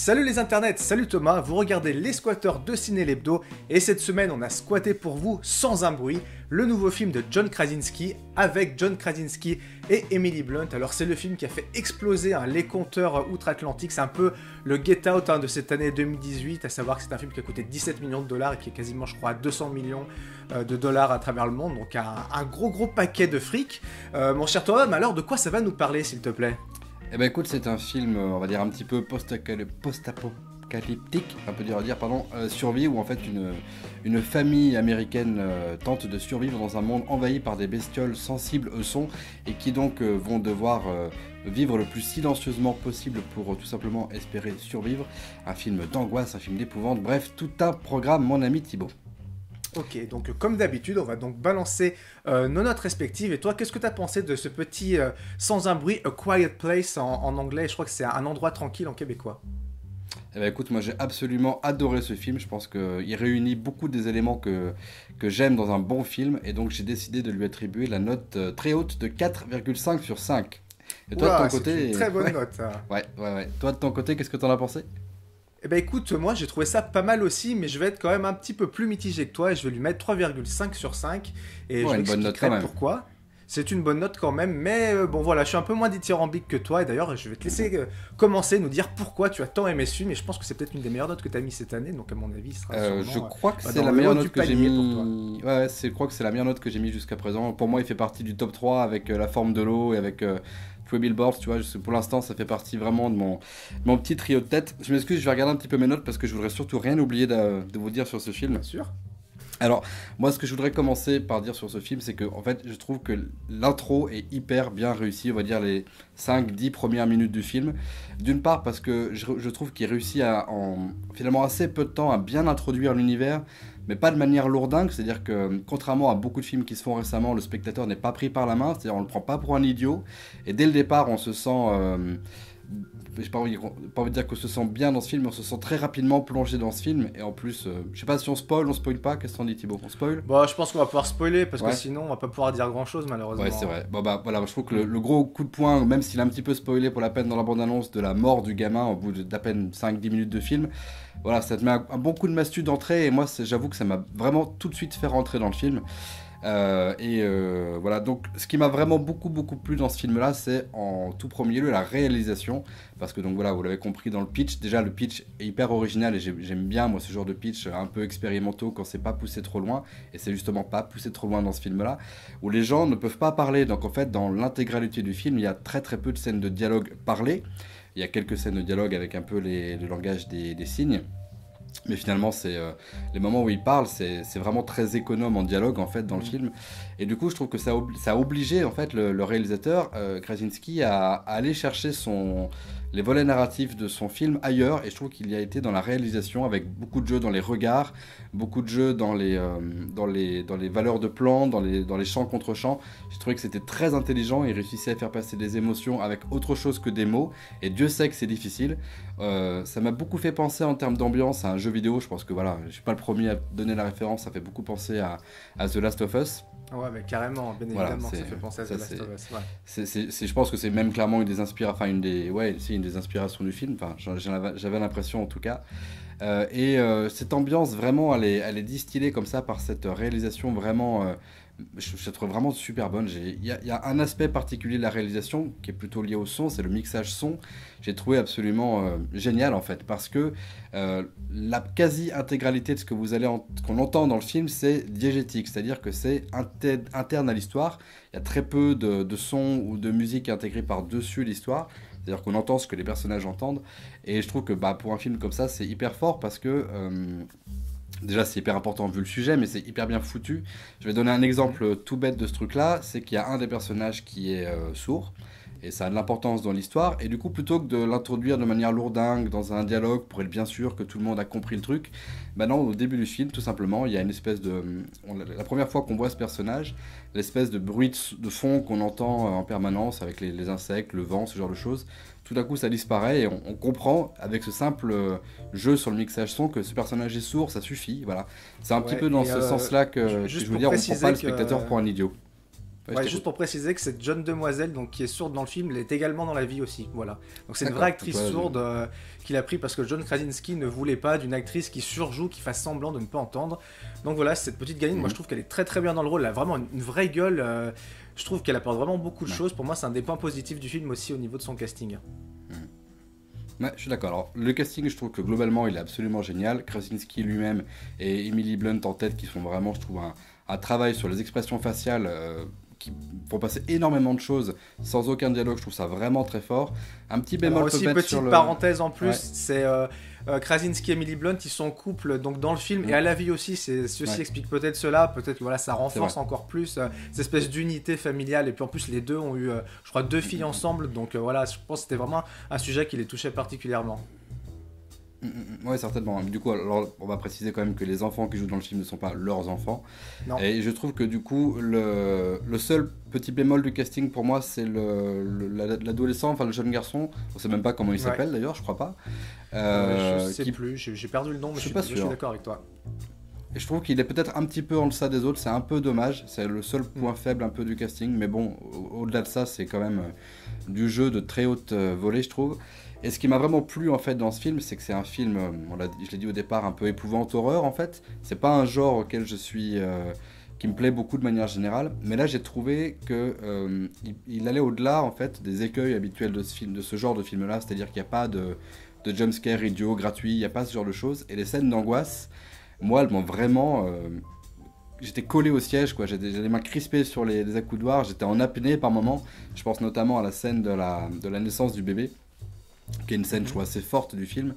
Salut les internets, salut Thomas, vous regardez Les Squatteurs de Ciné l'Hebdo et cette semaine on a squatté pour vous Sans un bruit, le nouveau film de John Krasinski avec John Krasinski et Emily Blunt. Alors c'est le film qui a fait exploser les compteurs outre-Atlantique, c'est un peu le Get Out de cette année 2018, à savoir que c'est un film qui a coûté 17 millions de dollars et qui est quasiment je crois à 200 millions de dollars à travers le monde, donc un gros paquet de fric. Mon cher Thomas, mais alors de quoi ça va nous parler s'il te plaît ? Eh ben écoute, c'est un film, on va dire un petit peu post-apocalyptique, un peu dur à dire, pardon, survie, où en fait une famille américaine tente de survivre dans un monde envahi par des bestioles sensibles au son et qui donc vont devoir vivre le plus silencieusement possible pour tout simplement espérer survivre. Un film d'angoisse, un film d'épouvante, bref, tout un programme, mon ami Thibaut. Ok, donc comme d'habitude, on va donc balancer nos notes respectives. Et toi, qu'est-ce que tu as pensé de ce petit Sans un bruit, A Quiet Place en anglais? Je crois que c'est un endroit tranquille en québécois. Eh ben écoute, moi j'ai absolument adoré ce film. Je pense qu'il réunit beaucoup des éléments que j'aime dans un bon film. Et donc j'ai décidé de lui attribuer la note très haute de 4,5 sur 5. Et toi, Ouah, de ton côté... c'est une très bonne note, ça. Ouais. Toi, de ton côté, qu'est-ce que t'en as pensé? Eh ben écoute, moi j'ai trouvé ça pas mal aussi, mais je vais être quand même un petit peu plus mitigé que toi et je vais lui mettre 3,5 sur 5. Et Ouais, je une bonne note m'expliquerai quand même. pourquoi. C'est une bonne note quand même, mais bon voilà, je suis un peu moins dithyrambique que toi. Et d'ailleurs, je vais te laisser commencer, nous dire pourquoi tu as tant aimé ce film. Et je pense que c'est peut-être une des meilleures notes que tu as mis cette année, donc à mon avis, il sera sûrement, Je crois que c'est dans la le meilleure haut note du que j'ai panier mis. Ouais, je crois que c'est la meilleure note que j'ai mis jusqu'à présent. Pour moi, il fait partie du top 3 avec la forme de l'eau et avec Three Billboards. Tu vois, pour l'instant, ça fait partie vraiment de mon petit trio de tête. Je m'excuse, je vais regarder un petit peu mes notes parce que je voudrais surtout rien oublier de vous dire sur ce film. Bien sûr. Alors, moi, ce que je voudrais commencer par dire sur ce film, c'est que, en fait, je trouve que l'intro est hyper bien réussie, on va dire les 5-10 premières minutes du film. D'une part, parce que je trouve qu'il réussit en finalement assez peu de temps à bien introduire l'univers, mais pas de manière lourdingue, c'est-à-dire que, contrairement à beaucoup de films qui se font récemment, le spectateur n'est pas pris par la main, c'est-à-dire on ne le prend pas pour un idiot, et dès le départ, on se sent... j'ai pas envie de dire qu'on se sent bien dans ce film, mais on se sent très rapidement plongé dans ce film. Et en plus, je sais pas si on spoil pas. Qu'est-ce qu'on dit, Thibaut? On spoil? Bon, je pense qu'on va pouvoir spoiler parce Ouais. que sinon on va pas pouvoir dire grand chose malheureusement. Ouais, c'est vrai. Bon, bah voilà, je trouve que le gros coup de poing, même s'il est un petit peu spoilé pour la peine dans la bande-annonce de la mort du gamin au bout d'à peine 5-10 minutes de film, voilà, ça te met un bon coup de massue d'entrée. Et moi, j'avoue que ça m'a vraiment tout de suite fait rentrer dans le film. Voilà, donc ce qui m'a vraiment beaucoup plu dans ce film là, c'est en tout premier lieu la réalisation, parce que donc voilà, vous l'avez compris dans le pitch, déjà le pitch est hyper original et j'aime bien moi ce genre de pitch un peu expérimentaux quand c'est pas poussé trop loin, et c'est justement pas poussé trop loin dans ce film là, où les gens ne peuvent pas parler. Donc en fait dans l'intégralité du film il y a très peu de scènes de dialogue parlées, il y a quelques scènes de dialogue avec un peu le langage des signes. Mais finalement, c'est les moments où il parle, c'est vraiment très économe en dialogue en fait dans le film. Et du coup, je trouve que ça a obligé en fait le réalisateur Krasinski à aller chercher les volets narratifs de son film ailleurs. Et je trouve qu'il y a été dans la réalisation avec beaucoup de jeux dans les regards, beaucoup de jeux dans les valeurs de plan, dans les chants contre chants. J'ai trouvé que c'était très intelligent. Il réussissait à faire passer des émotions avec autre chose que des mots. Et Dieu sait que c'est difficile. Ça m'a beaucoup fait penser en termes d'ambiance à un jeu vidéo. Je pense que voilà, je suis pas le premier à donner la référence. Ça fait beaucoup penser à The Last of Us. Ouais, mais carrément, bien Voilà, évidemment, ça fait penser à The Last of Us. Ouais. Je pense que c'est même clairement une des inspirations du film. Enfin, j'avais l'impression en tout cas. Cette ambiance vraiment, elle est distillée comme ça par cette réalisation vraiment. Je la trouve vraiment super bonne. Il y a un aspect particulier de la réalisation qui est plutôt lié au son, c'est le mixage son. J'ai trouvé absolument génial en fait, parce que la quasi-intégralité de ce que qu'on entend dans le film, c'est diégétique, c'est-à-dire que c'est interne à l'histoire. Il y a très peu de sons ou de musique intégrée par-dessus l'histoire. C'est-à-dire qu'on entend ce que les personnages entendent. Et je trouve que pour un film comme ça, c'est hyper fort parce que... déjà, c'est hyper important vu le sujet, mais c'est hyper bien foutu. Je vais donner un exemple tout bête de ce truc-là. C'est qu'il y a un des personnages qui est sourd. Et ça a de l'importance dans l'histoire. Et du coup, plutôt que de l'introduire de manière lourdingue dans un dialogue pour être bien sûr que tout le monde a compris le truc, maintenant, au début du film, tout simplement, il y a une espèce de... la première fois qu'on voit ce personnage, l'espèce de bruit de fond qu'on entend en permanence avec les insectes, le vent, ce genre de choses, tout d'un coup, ça disparaît et on comprend, avec ce simple jeu sur le mixage son, que ce personnage est sourd, ça suffit. Voilà. C'est un petit peu dans ce sens-là que je veux dire, on ne prend pas le spectateur pour un idiot. Ouais, je Ouais, juste t'écoute. pour préciser que cette jeune demoiselle donc, qui est sourde dans le film, elle est également dans la vie aussi. Voilà. Donc c'est une vraie D'accord. Donc, actrice voilà, sourde qu'il a pris parce que John Krasinski ne voulait pas d'une actrice qui surjoue, qui fasse semblant de ne pas entendre. Donc voilà, cette petite gamine, moi je trouve qu'elle est très très bien dans le rôle. Elle a vraiment une vraie gueule. Je trouve qu'elle apporte vraiment beaucoup de Ouais. choses. Pour moi, c'est un des points positifs du film aussi au niveau de son casting. Ouais, je suis d'accord. Alors, le casting, je trouve que globalement, il est absolument génial. Krasinski lui-même et Emily Blunt en tête, qui font vraiment, je trouve, un travail sur les expressions faciales qui font passer énormément de choses sans aucun dialogue. Je trouve ça vraiment très fort. Un petit Alors bémol aussi, peut-être sur petite le. parenthèse en plus, Ouais. c'est Krasinski et Emily Blunt, ils sont en couple donc dans le film et à la vie aussi. Ceci Ouais. explique peut-être cela, peut-être que voilà, ça renforce vrai. encore plus cette espèce d'unité familiale. Et puis en plus, les deux ont eu, je crois, deux filles ensemble. Donc voilà, je pense que c'était vraiment un sujet qui les touchait particulièrement. Ouais, certainement. Du coup, alors, on va préciser quand même que les enfants qui jouent dans le film ne sont pas leurs enfants. Non. Et je trouve que du coup, le seul petit bémol du casting pour moi, c'est l'adolescent, enfin le jeune garçon. On sait même pas comment il Ouais. s'appelle d'ailleurs, je crois pas. Je sais Qui plus, j'ai perdu le nom, mais Je suis pas je suis sûr. d'accord avec toi. Et je trouve qu'il est peut-être un petit peu en deçà des autres, c'est un peu dommage, c'est le seul point faible un peu du casting, mais bon, au-delà de ça, c'est quand même du jeu de très haute volée, je trouve. Et ce qui m'a vraiment plu en fait dans ce film, c'est que c'est un film, je l'ai dit au départ, un peu épouvante horreur en fait. C'est pas un genre auquel je suis, qui me plaît beaucoup de manière générale, mais là j'ai trouvé que il allait au-delà en fait des écueils habituels de ce film, de ce genre de film-là, c'est-à-dire qu'il n'y a pas de jumpscare idiot, gratuit, il n'y a pas ce genre de choses, et les scènes d'angoisse. Moi, elles m'ont vraiment. J'étais collé au siège, quoi. J'avais les mains crispées sur les accoudoirs. J'étais en apnée par moments. Je pense notamment à la scène de la naissance du bébé, qui est une scène, je trouve, assez forte du film.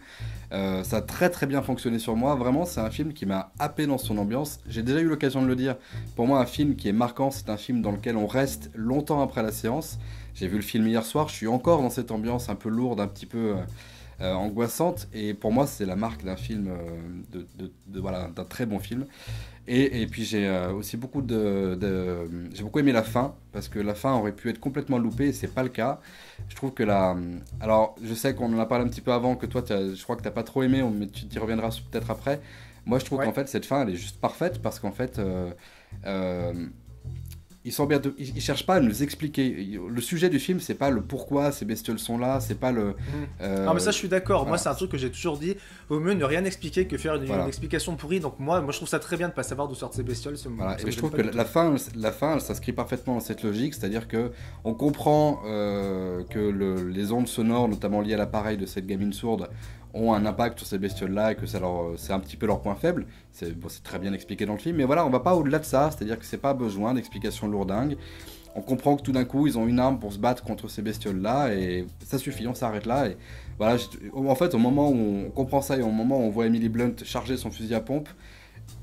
Ça a très très bien fonctionné sur moi. Vraiment, c'est un film qui m'a happé dans son ambiance. J'ai déjà eu l'occasion de le dire. Pour moi, un film qui est marquant, c'est un film dans lequel on reste longtemps après la séance. J'ai vu le film hier soir. Je suis encore dans cette ambiance un peu lourde, un petit peu. Angoissante, et pour moi c'est la marque d'un film voilà, d'un très bon film. Et puis j'ai aussi j'ai beaucoup aimé la fin, parce que la fin aurait pu être complètement loupée et c'est pas le cas. Je trouve que alors je sais qu'on en a parlé un petit peu avant, que toi je crois que t'as pas trop aimé, mais tu y reviendras peut-être après. Moi je trouve Ouais. qu'en fait cette fin elle est juste parfaite, parce qu'en fait euh, ils cherchent pas à nous expliquer. Le sujet du film, c'est pas le pourquoi ces bestioles sont là, c'est pas le. Non mais ça je suis d'accord, moi Voilà. c'est un truc que j'ai toujours dit, vaut mieux ne rien expliquer que faire une Voilà. explication pourrie, donc moi je trouve ça très bien de pas savoir d'où sortent ces bestioles. Voilà. Ça Et me je gêne trouve pas que du tout. la fin, elle s'inscrit parfaitement dans cette logique, c'est-à-dire que on comprend que les ondes sonores, notamment liées à l'appareil de cette gamine sourde, ont un impact sur ces bestioles-là et que c'est un petit peu leur point faible. C'est très bien expliqué dans le film, mais voilà, on va pas au-delà de ça, c'est-à-dire que c'est pas besoin d'explications lourdingues. On comprend que tout d'un coup, ils ont une arme pour se battre contre ces bestioles-là, et ça suffit, on s'arrête là. Et voilà, en fait, au moment où on comprend ça et au moment où on voit Emily Blunt charger son fusil à pompe,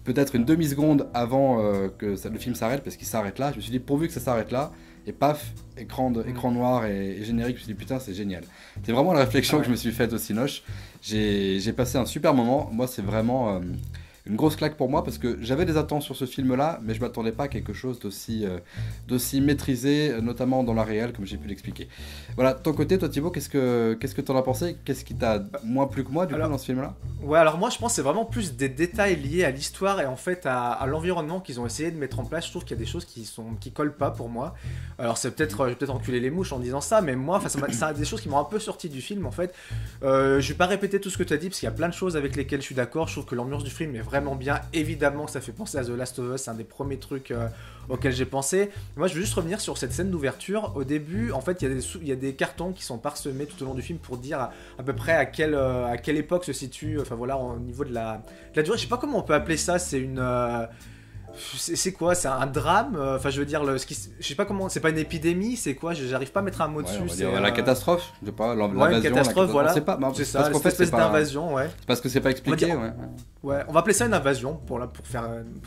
peut-être une demi-seconde avant le film s'arrête, parce qu'il s'arrête là, je me suis dit pourvu que ça s'arrête là, et paf, écran noir et générique, je me suis dit putain c'est génial. C'est vraiment la réflexion que je me suis faite au Cinoche. J'ai passé un super moment, moi c'est vraiment une grosse claque pour moi, parce que j'avais des attentes sur ce film-là, mais je m'attendais pas à quelque chose d'aussi maîtrisé, notamment dans la réelle, comme j'ai pu l'expliquer. Voilà, de ton côté, toi Thibaut, qu'est-ce que t'en as pensé? Qu'est-ce qui t'a moins plu que moi du coup dans ce film-là? Ouais, alors moi je pense que c'est vraiment plus des détails liés à l'histoire et en fait à l'environnement qu'ils ont essayé de mettre en place. Je trouve qu'il y a des choses qui collent pas pour moi. Alors c'est peut-être, je vais peut-être enculer les mouches en disant ça, mais moi, ça des choses qui m'ont un peu sorti du film en fait. Je vais pas répéter tout ce que tu as dit parce qu'il y a plein de choses avec lesquelles je suis d'accord. Je trouve que l'ambiance du film est vraiment bien. Évidemment que ça fait penser à The Last of Us, c'est un des premiers trucs auxquels j'ai pensé. Moi je veux juste revenir sur cette scène d'ouverture. Au début, en fait, il y a des cartons qui sont parsemés tout au long du film pour dire à peu près à quelle époque se situe, enfin voilà, au niveau de la durée. Je sais pas comment on peut appeler ça, c'est une. C'est quoi? C'est un drame? Enfin, je veux dire, je sais pas comment. C'est pas une épidémie, c'est quoi? J'arrive pas à mettre un mot Ouais, dessus. on va C'est dire la catastrophe, je sais pas, ouais, l'invasion, une catastrophe, voilà. On sait pas, C'est parce ça, qu'en cette fait, espèce c'est pas, d'invasion, ouais. c'est parce que c'est pas expliqué, dire- ouais. Ouais, on va appeler ça une invasion pour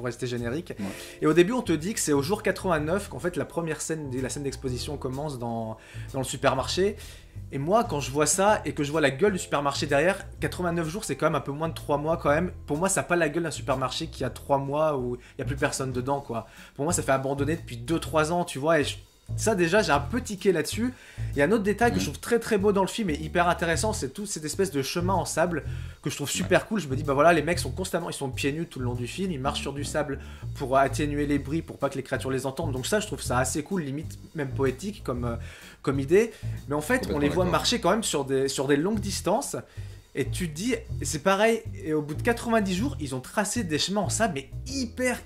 rester générique. Ouais. Et au début, on te dit que c'est au jour 89 qu'en fait la première scène, la scène d'exposition commence dans le supermarché. Et moi, quand je vois ça et que je vois la gueule du supermarché derrière, 89 jours, c'est quand même un peu moins de 3 mois quand même. Pour moi, ça n'a pas la gueule d'un supermarché qui a 3 mois où il n'y a plus personne dedans, quoi. Pour moi, ça fait abandonné depuis 2-3 ans, tu vois. Et Ça déjà j'ai un peu tiqué là-dessus. Il y a un autre détail que je trouve très très beau dans le film et hyper intéressant, c'est toute cette espèce de chemin en sable que je trouve super cool. Je me dis bah voilà, les mecs sont constamment, ils sont pieds nus tout le long du film, ils marchent sur du sable pour atténuer les bruits, pour pas que les créatures les entendent. Donc ça je trouve ça assez cool, limite même poétique comme idée. Mais en fait on les voit marcher quand même sur des longues distances. Et tu te dis, c'est pareil, et au bout de 90 jours, ils ont tracé des chemins en sable, mais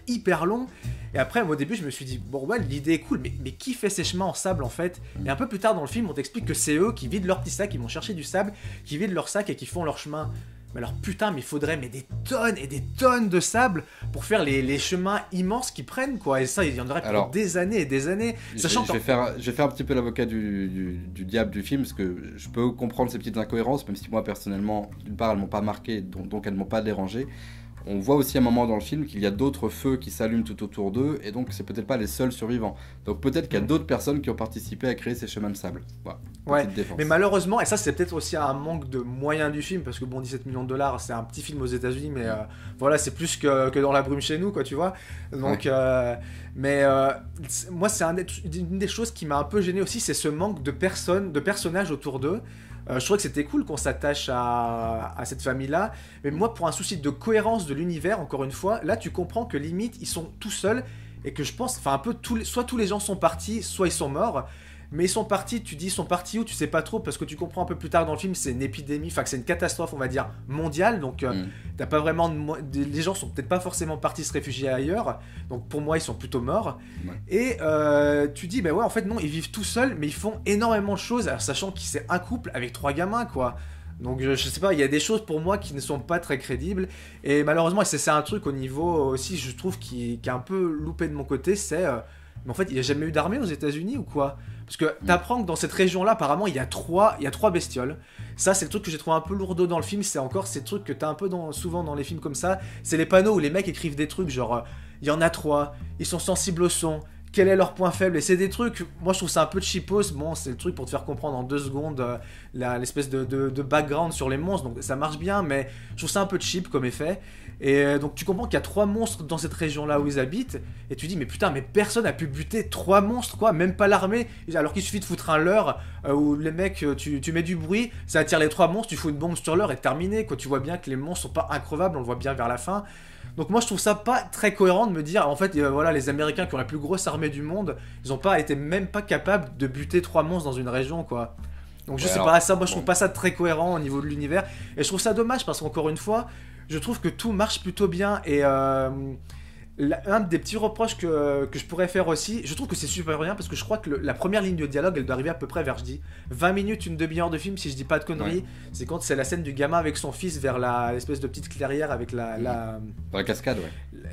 hyper longs. Et après, moi, au début, je me suis dit, bon, ouais, l'idée est cool, mais qui fait ces chemins en sable, en fait? Et un peu plus tard dans le film, on t'explique que c'est eux qui vident leur petit sac, ils vont chercher du sable, qui vident leur sac et qui font leur chemin. Mais alors, putain, mais il faudrait des tonnes et des tonnes de sable pour faire les chemins immenses qu'ils prennent, quoi. Et ça, il y en aurait pour des années et des années. Sachant je vais faire un petit peu l'avocat du diable du film, parce que je peux comprendre ces petites incohérences, même si moi, personnellement, d'une part, elles m'ont pas marqué, donc elles m'ont pas dérangé. On voit aussi à un moment dans le film qu'il y a d'autres feux qui s'allument tout autour d'eux, et donc c'est peut-être pas les seuls survivants. Donc peut-être qu'il y a d'autres personnes qui ont participé à créer ces chemins de sable. Voilà, ouais, mais malheureusement, et ça c'est peut-être aussi un manque de moyens du film, parce que bon, 17 millions de dollars, c'est un petit film aux États-Unis, mais voilà, c'est plus que dans la brume chez nous, quoi, tu vois. Donc, moi, c'est une des choses qui m'a un peu gêné aussi, c'est ce manque de personnages autour d'eux. Je trouvais que c'était cool qu'on s'attache à cette famille-là, mais moi, pour un souci de cohérence de l'univers, encore une fois, là, tu comprends que limite, ils sont tout seuls, et que je pense, enfin, un peu, soit tous les gens sont partis, soit ils sont morts, mais ils sont partis, tu dis ils sont partis où, tu sais pas trop, parce que tu comprends un peu plus tard dans le film, c'est une épidémie, enfin que c'est une catastrophe, on va dire, mondiale, donc t'as pas vraiment les gens sont peut-être pas forcément partis se réfugier ailleurs, donc pour moi ils sont plutôt morts, et tu dis bah ouais en fait non, ils vivent tout seuls, mais ils font énormément de choses, alors, sachant qu'ils c'est un couple avec 3 gamins quoi. Donc je sais pas, il y a des choses pour moi qui ne sont pas très crédibles, et malheureusement c'est un truc au niveau aussi je trouve qui est un peu loupé de mon côté, c'est mais en fait il n'y a jamais eu d'armée aux États-Unis ou quoi? Parce que t'apprends que dans cette région-là, apparemment, il y a trois bestioles. Ça, c'est le truc que j'ai trouvé un peu lourdeau dans le film. C'est encore ces trucs que t'as un peu souvent dans les films comme ça. C'est les panneaux où les mecs écrivent des trucs genre il y en a 3, ils sont sensibles au son, quel est leur point faible? Et c'est des trucs, moi je trouve ça un peu cheapos. Bon, c'est le truc pour te faire comprendre en 2 secondes l'espèce de background sur les monstres. Donc ça marche bien, mais je trouve ça un peu cheap comme effet. Et donc tu comprends qu'il y a 3 monstres dans cette région-là où ils habitent, et tu dis mais putain, mais personne a pu buter 3 monstres quoi, même pas l'armée, alors qu'il suffit de foutre un leurre où les mecs, tu mets du bruit, ça attire les 3 monstres, tu fous une bombe sur leurre et terminé quoi, tu vois bien que les monstres sont pas increvables, on le voit bien vers la fin. Donc moi je trouve ça pas très cohérent de me dire en fait voilà, les Américains qui ont la plus grosse armée du monde, ils ont pas été même pas capables de buter 3 monstres dans une région quoi. Donc je sais pas, ça moi je trouve pas ça très cohérent au niveau de l'univers, et je trouve ça dommage parce qu'encore une fois je trouve que tout marche plutôt bien, et un des petits reproches que je pourrais faire aussi, je trouve que c'est super bien parce que je crois que la première ligne de dialogue elle doit arriver à peu près vers, je dis, 20 minutes, une demi-heure de film si je dis pas de conneries. C'est quand c'est la scène du gamin avec son fils vers l'espèce de petite clairière avec dans la cascade,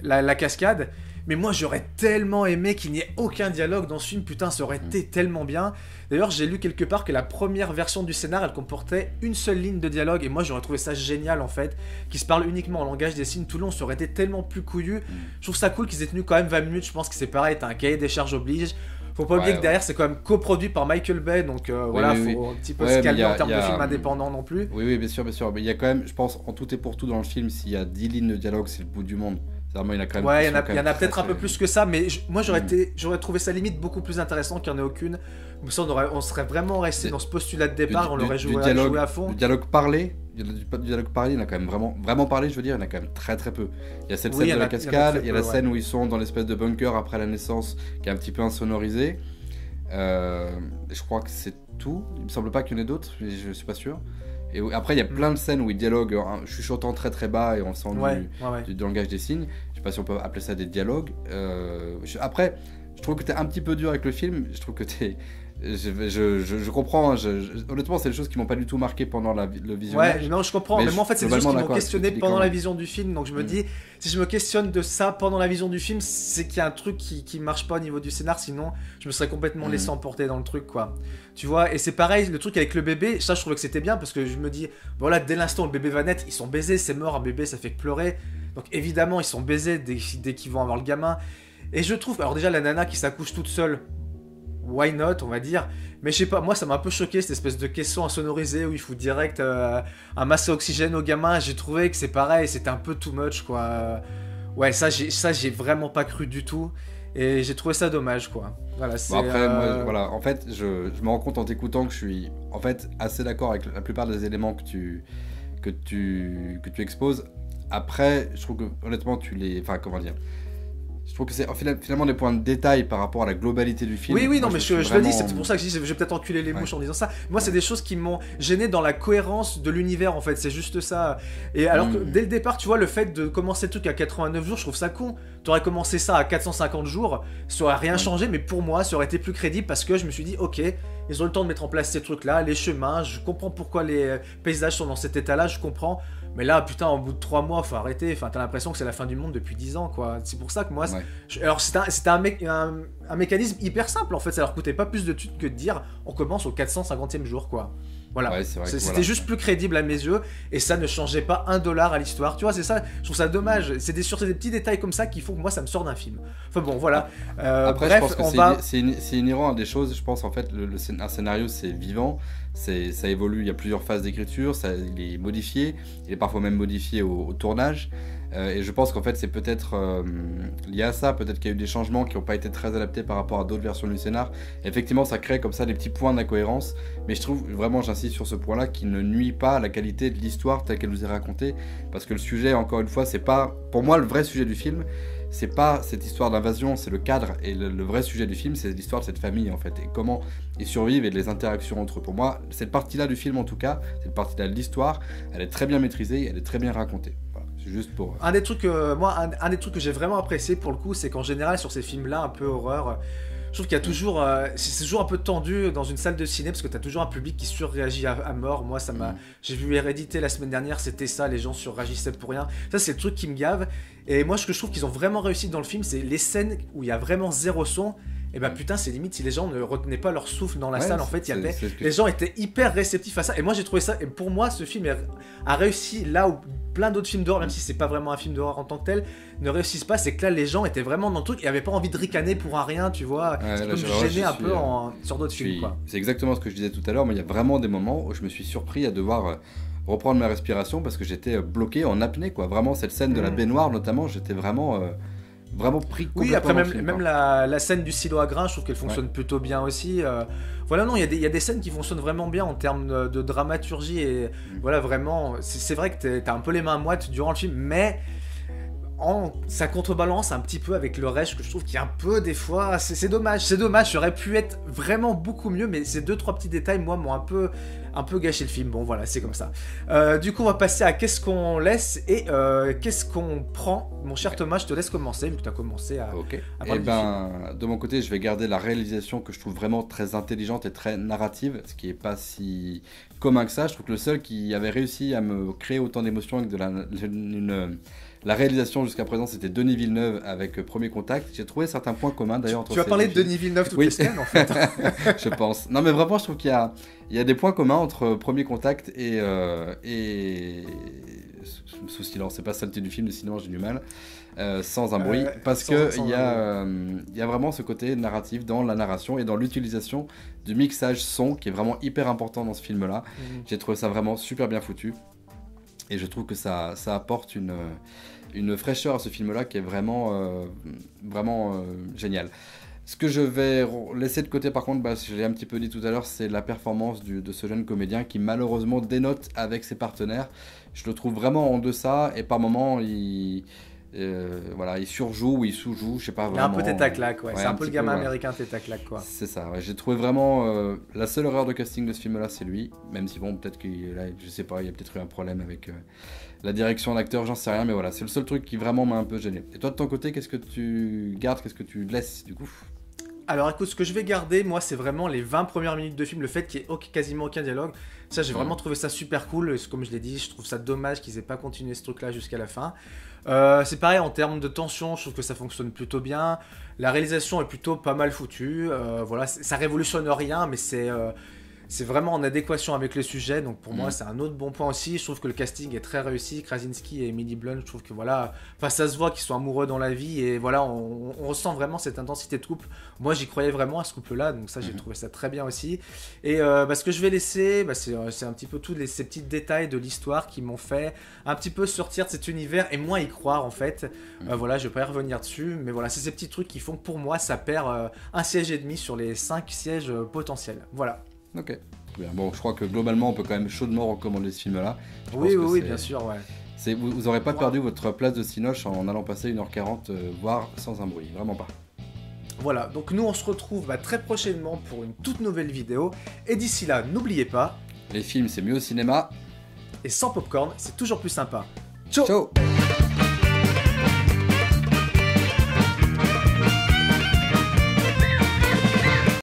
la cascade. Mais moi j'aurais tellement aimé qu'il n'y ait aucun dialogue dans ce film, putain ça aurait été tellement bien. D'ailleurs j'ai lu quelque part que la première version du scénar elle comportait une seule ligne de dialogue, et moi j'aurais trouvé ça génial en fait, qui se parle uniquement en langage des signes tout le long, ça aurait été tellement plus couillu. Je trouve ça cool qu'ils aient tenu quand même 20 minutes, je pense que c'est pareil, t'as un cahier des charges oblige. Faut pas oublier que derrière c'est quand même coproduit par Michael Bay, donc voilà, faut un petit peu se calmer en termes de film indépendant non plus. Oui, bien sûr, mais il y a quand même, je pense, en tout et pour tout dans le film, s'il y a 10 lignes de dialogue, c'est le bout du monde. Il y en a quand même, il y en a peut-être un peu plus que ça, mais moi j'aurais trouvé ça limite beaucoup plus intéressant qu'il n'y en ait aucune. Comme ça on serait vraiment resté dans ce postulat de départ, on l'aurait joué à fond. Du dialogue parlé, il y en a quand même vraiment parlé, je veux dire, il y en a quand même très très peu. Il y a cette scène de la cascade, il y a la scène où ils sont dans l'espèce de bunker après la naissance, qui est un petit peu insonorisé. Je crois que c'est tout, il me semble pas qu'il y en ait d'autres, mais je suis pas sûr. Et après, il y a plein de scènes où ils dialoguent chuchotant très très bas et on sent du langage des signes. Je sais pas si on peut appeler ça des dialogues. Après, je trouve que t'es un petit peu dur avec le film. Je trouve que t'es... Je comprends. Honnêtement, c'est des choses qui m'ont pas du tout marqué pendant le visionnage. Ouais, non, je comprends. Mais moi, en fait, c'est des choses qui m'ont questionné pendant la vision du film. Donc je me dis, si je me questionne de ça pendant la vision du film, c'est qu'il y a un truc qui marche pas au niveau du scénar. Sinon, je me serais complètement laissé emporter dans le truc, quoi. Tu vois, et c'est pareil, le truc avec le bébé, ça je trouvais que c'était bien parce que je me dis, voilà, dès l'instant où le bébé va naître, ils sont baisés, c'est mort, un bébé ça fait que pleurer. Donc évidemment, ils sont baisés dès qu'ils vont avoir le gamin. Et je trouve, alors déjà, la nana qui s'accouche toute seule, why not, on va dire. Mais je sais pas, moi ça m'a un peu choqué cette espèce de caisson insonorisé où il faut direct un masque à oxygène au gamin. J'ai trouvé que c'est pareil, c'était un peu too much quoi. Ouais, ça j'ai vraiment pas cru du tout. et j'ai trouvé ça dommage, quoi. Voilà, Bon, après, moi, voilà, en fait, je me rends compte en t'écoutant que je suis en fait assez d'accord avec la plupart des éléments que tu exposes. Après, je trouve que honnêtement, enfin, comment dire, je trouve que c'est finalement des points de détail par rapport à la globalité du film. Oui, oui, non, Moi, mais je vraiment... le dis, c'est pour ça que je dis, je vais peut-être enculer les mouches en disant ça. Moi, c'est des choses qui m'ont gêné dans la cohérence de l'univers, en fait, c'est juste ça. Et alors que dès le départ, tu vois, le fait de commencer le truc à 89 jours, je trouve ça con. T'aurais commencé ça à 450 jours, ça aurait rien changé, mais pour moi, ça aurait été plus crédible parce que je me suis dit, ok, ils ont le temps de mettre en place ces trucs-là, les chemins, je comprends pourquoi les paysages sont dans cet état-là, je comprends. Mais là, putain, au bout de 3 mois, faut arrêter. Enfin, t'as l'impression que c'est la fin du monde depuis 10 ans, quoi. C'est pour ça que moi... Alors, c'était un mécanisme hyper simple, en fait. Ça leur coûtait pas plus de thunes que de dire on commence au 450e jour, quoi. Voilà. Ouais, c'était juste plus crédible à mes yeux, et ça ne changeait pas $1 à l'histoire. Tu vois, c'est ça, je trouve ça dommage. C'est des petits détails comme ça qui font que moi, ça me sort d'un film. Enfin bon, voilà. Après, bref, je pense que c'est inhérent à des choses. Je pense, en fait, un scénario, c'est vivant. Ça évolue, il y a plusieurs phases d'écriture, il est modifié, il est parfois même modifié au tournage. Et je pense qu'en fait, c'est peut-être lié à ça. Peut-être qu'il y a eu des changements qui n'ont pas été très adaptés par rapport à d'autres versions du scénar. Effectivement, ça crée comme ça des petits points d'incohérence. Mais je trouve, vraiment, j'insiste sur ce point-là, qui ne nuit pas à la qualité de l'histoire telle qu'elle nous est racontée. Parce que le sujet, encore une fois, c'est pas... Pour moi, le vrai sujet du film, c'est pas cette histoire d'invasion, c'est le cadre. Et le vrai sujet du film, c'est l'histoire de cette famille, en fait. Et comment ils survivent et les interactions entre eux. Pour moi, cette partie-là du film, en tout cas, cette partie-là de l'histoire, elle est très bien maîtrisée, elle est très bien racontée. Juste pour... Un des trucs que j'ai vraiment apprécié pour le coup, c'est qu'en général sur ces films-là un peu horreur, je trouve qu'il y a toujours, c'est toujours un peu tendu dans une salle de ciné parce que t'as toujours un public qui surréagit à mort. Moi, ça m'a, j'ai vu Hérédité la semaine dernière, c'était ça, les gens surréagissaient pour rien. Ça, c'est le truc qui me gave. Et moi, ce que je trouve qu'ils ont vraiment réussi dans le film, c'est les scènes où il y a vraiment zéro son. Et bah putain, c'est limite si les gens ne retenaient pas leur souffle dans la salle, en fait, les gens étaient hyper réceptifs à ça. Et moi, j'ai trouvé ça, et pour moi, ce film a réussi là où plein d'autres films d'horreur, même si c'est pas vraiment un film d'horreur en tant que tel, ne réussissent pas. C'est que là, les gens étaient vraiment dans le truc et avaient pas envie de ricaner pour un rien, tu vois. Ça peut me gêner un peu sur d'autres films, quoi. C'est exactement ce que je disais tout à l'heure, mais il y a vraiment des moments où je me suis surpris à devoir reprendre ma respiration parce que j'étais bloqué en apnée, quoi. Vraiment, cette scène de la baignoire, notamment, j'étais vraiment pris complètement. Oui, après même la scène du silo à grains, je trouve qu'elle fonctionne plutôt bien aussi. Voilà, non, il y a des scènes qui fonctionnent vraiment bien en termes de dramaturgie et voilà, vraiment, c'est vrai que t'as un peu les mains moites durant le film, mais ça contrebalance un petit peu avec le reste que je trouve qu'il y a un peu des fois, c'est dommage, j'aurais pu être vraiment beaucoup mieux, mais ces 2-3 petits détails, moi, m'ont un peu gâché le film. Bon, voilà, c'est comme ça. Du coup, on va passer à qu'est-ce qu'on laisse et qu'est-ce qu'on prend. Mon cher Thomas, je te laisse commencer, vu que tu as commencé à parler du film. De mon côté, je vais garder la réalisation que je trouve vraiment très intelligente et très narrative, ce qui n'est pas si commun que ça. Je trouve que le seul qui avait réussi à me créer autant d'émotions avec la réalisation jusqu'à présent, c'était Denis Villeneuve avec Premier Contact. J'ai trouvé certains points communs d'ailleurs entre Tu vas parler de Denis Villeneuve toutes les semaines, en fait. Je pense. Non, mais vraiment, je trouve qu'il y a des points communs entre Premier Contact et Sous silence. C'est pas saleté du film, sinon j'ai du mal. Sans un bruit, parce que il y a vraiment ce côté narratif dans la narration et dans l'utilisation du mixage son qui est vraiment hyper important dans ce film-là. J'ai trouvé ça vraiment super bien foutu. Et je trouve que ça apporte une fraîcheur à ce film-là qui est vraiment génial. Ce que je vais laisser de côté par contre, je l'ai un petit peu dit tout à l'heure, c'est la performance de ce jeune comédien qui malheureusement dénote avec ses partenaires. Je le trouve vraiment en deçà et par moments il surjoue ou il sous-joue, je sais pas vraiment. Il a un peu tête à claque, c'est un peu le gamin américain tête à claque, quoi. C'est ça, j'ai trouvé vraiment la seule erreur de casting de ce film-là, c'est lui, même si bon, peut-être je sais pas, il y a peut-être eu un problème avec la direction d'acteur, j'en sais rien, mais voilà, c'est le seul truc qui vraiment m'a un peu gêné. Et toi de ton côté, qu'est-ce que tu gardes, qu'est-ce que tu laisses du coup ? Alors écoute, ce que je vais garder, moi, c'est vraiment les 20 premières minutes de film, le fait qu'il n'y ait quasiment aucun dialogue. Ça, j'ai vraiment trouvé ça super cool. Comme je l'ai dit, je trouve ça dommage qu'ils aient pas continué ce truc-là jusqu'à la fin. C'est pareil, en termes de tension, je trouve que ça fonctionne plutôt bien. La réalisation est plutôt pas mal foutue. Voilà, ça révolutionne rien, mais c'est c'est vraiment en adéquation avec le sujet, donc pour moi Mhm. c'est un autre bon point aussi. Je trouve que le casting est très réussi, Krasinski et Emily Blunt, je trouve que voilà, enfin ça se voit qu'ils sont amoureux dans la vie et voilà, on ressent vraiment cette intensité de couple. Moi j'y croyais vraiment à ce couple-là, donc ça j'ai Mhm. trouvé ça très bien aussi. Et ce que je vais laisser, c'est un petit peu tous ces petits détails de l'histoire qui m'ont fait un petit peu sortir de cet univers et moins y croire en fait. Voilà, je vais pas y revenir dessus, mais voilà, c'est ces petits trucs qui font que pour moi ça perd un siège et demi sur les 5 sièges potentiels. Voilà. Ok. Bien. Bon, je crois que globalement, on peut quand même chaudement recommander ce film-là. Je pense que Oui, bien sûr, ouais. vous aurez pas Moi- perdu votre place de Cinoche en allant passer 1h40, voire sans un bruit. Vraiment pas. Voilà, donc nous on se retrouve très prochainement pour une toute nouvelle vidéo. Et d'ici là, n'oubliez pas, Les films, c'est mieux au cinéma. et sans popcorn, c'est toujours plus sympa. Ciao. Ciao!